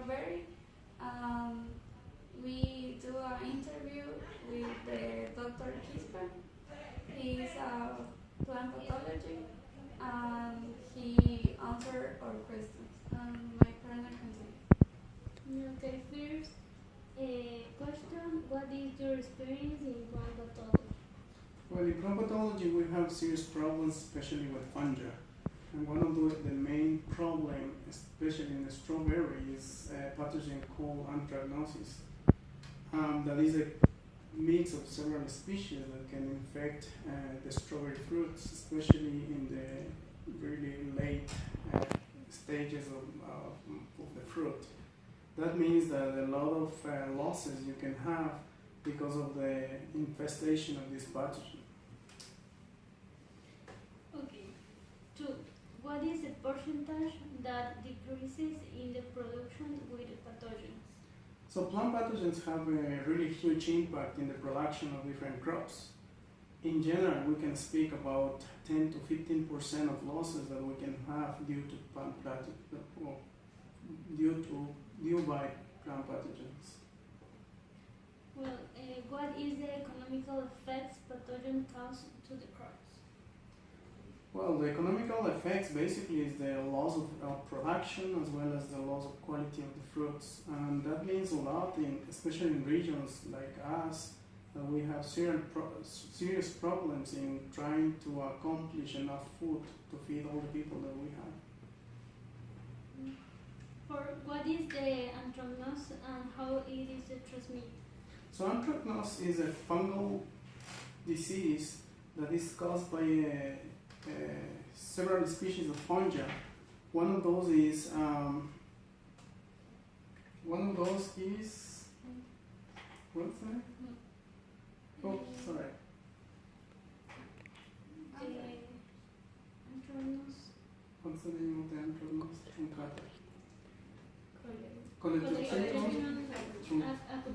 strawberry. Um, we do an interview with the Dr. Kisper. He's a plant pathology and he answered our questions. My partner continue. Okay, first question, what is your experience in plant pathology? Well, in plant pathology, we have serious problems, especially with fungi. And one of the main problem, especially in the strawberry, is a pathogen called anthragnosis. That is a mix of several species that can infect the strawberry fruits, especially in the really late stages of the fruit. That means that a lot of losses you can have because of the infestation of this pathogen. Okay. Two, what is the percentage that decreases in the production with pathogens? So plant pathogens have a really huge impact in the production of different crops. In general, we can speak about 10 to 15% of losses that we can have due to plant pathogens, due by plant pathogens. Well, what is the economical effects pathogen cause to the crops? Well, the economical effects basically is the loss of production as well as the loss of quality of the fruits, and that means a lot especially in regions like us, that we have serious problems in trying to accomplish enough food to feed all the people that we have. For what is the anthracnose and how it is transmitted? So anthracnose is a fungal disease that is caused by several species of fungi. One of those is what's that? Oh, sorry. Anthracnose. What's the name of the anthracnose?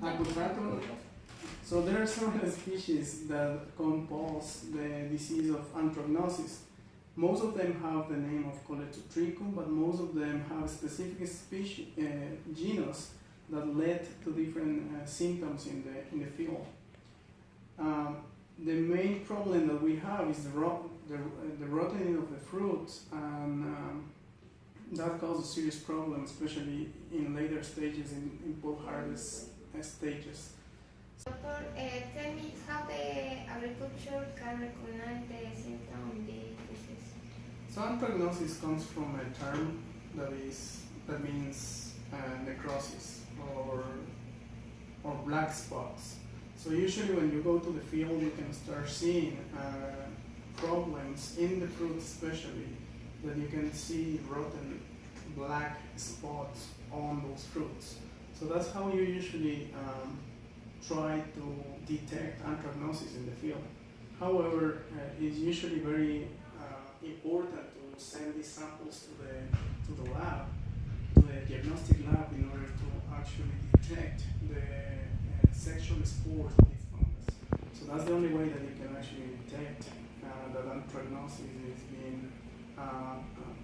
Acutatum. So there are several species that cause the disease of anthracnosis. Most of them have the name of Coletotricum, but most of them have specific species, genus that led to different symptoms in the field. The main problem that we have is the rotting of the fruits, and that causes serious problems, especially in later stages, in post-harvest stages. Doctor, tell me how the agriculture can recognize the symptom of the disease. So anthracnosis comes from a term that means necrosis or black spots. So usually when you go to the field, you can start seeing problems in the fruit, especially that you can see rotten black spots on those fruits. So that's how you usually try to detect anthracnosis in the field. However, it's usually very important to send these samples to the lab, to the diagnostic lab, in order to actually detect the sexual spores of this fungus. So that's the only way that you can actually detect that anthracnosis is being,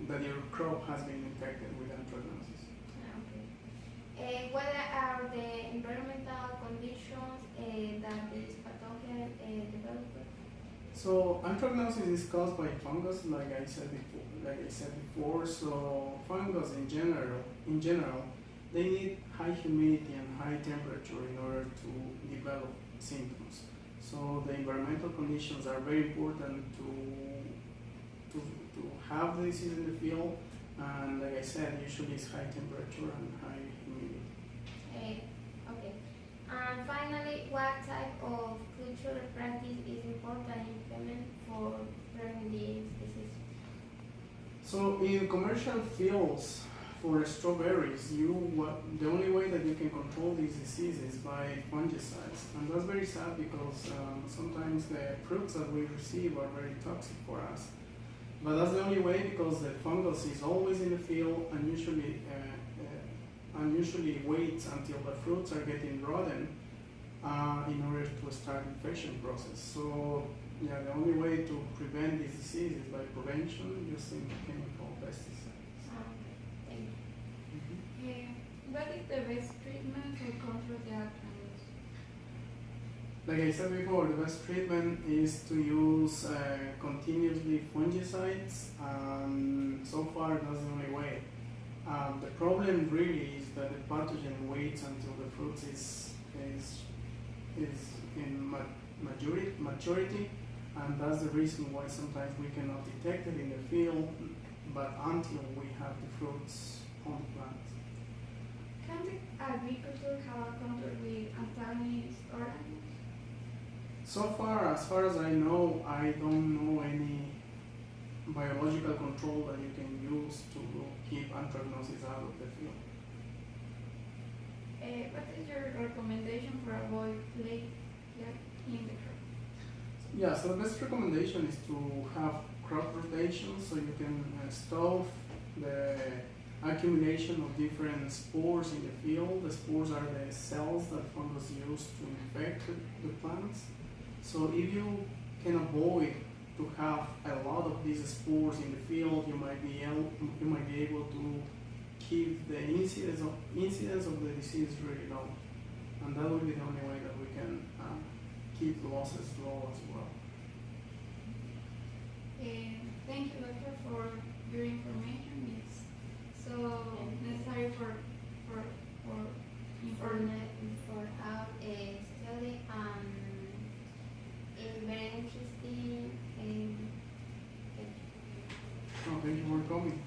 that your crop has been infected with anthracnosis. Okay. What are the environmental conditions that this pathogen develops? So anthracnosis is caused by fungus, like I said before. So fungus in general, they need high humidity and high temperature in order to develop symptoms. So the environmental conditions are very important to have the disease in the field. And like I said, usually it's high temperature and high humidity. Okay. And finally, what type of cultural practice is important in implement for preventing this disease? So in commercial fields for strawberries, the only way that you can control these diseases is by fungicides, and that's very sad because sometimes the fruits that we receive are very toxic for us. But that's the only way, because the fungus is always in the field and usually waits until the fruits are getting rotten in order to start infection process. So yeah, the only way to prevent this disease is by prevention using chemical pesticides. Thank you. What is best treatment for control the acne? Like I said before, the best treatment is to use continuously fungicides, and so far that's the only way. The problem really is that the pathogen waits until the fruit is in maturity, and that's the reason why sometimes we cannot detect it in the field, but until we have the fruits on the plant. Can the agriculture have a control with antagonist organisms? So far, as far as I know, I don't know any biological control that you can use to keep anthracnoses out of the field. What is your recommendation for avoid plague in the crop? Yeah, so the best recommendation is to have crop rotation, so you can stop the accumulation of different spores in the field. The spores are the cells that fungus use to infect the plants. So if you can avoid to have a lot of these spores in the field, you might be able to keep the incidence of the disease really low, and that will be the only way that we can keep losses low as well. Thank you, doctor, for your information. It's so necessary for our study, it's very interesting. Oh, thank you for coming.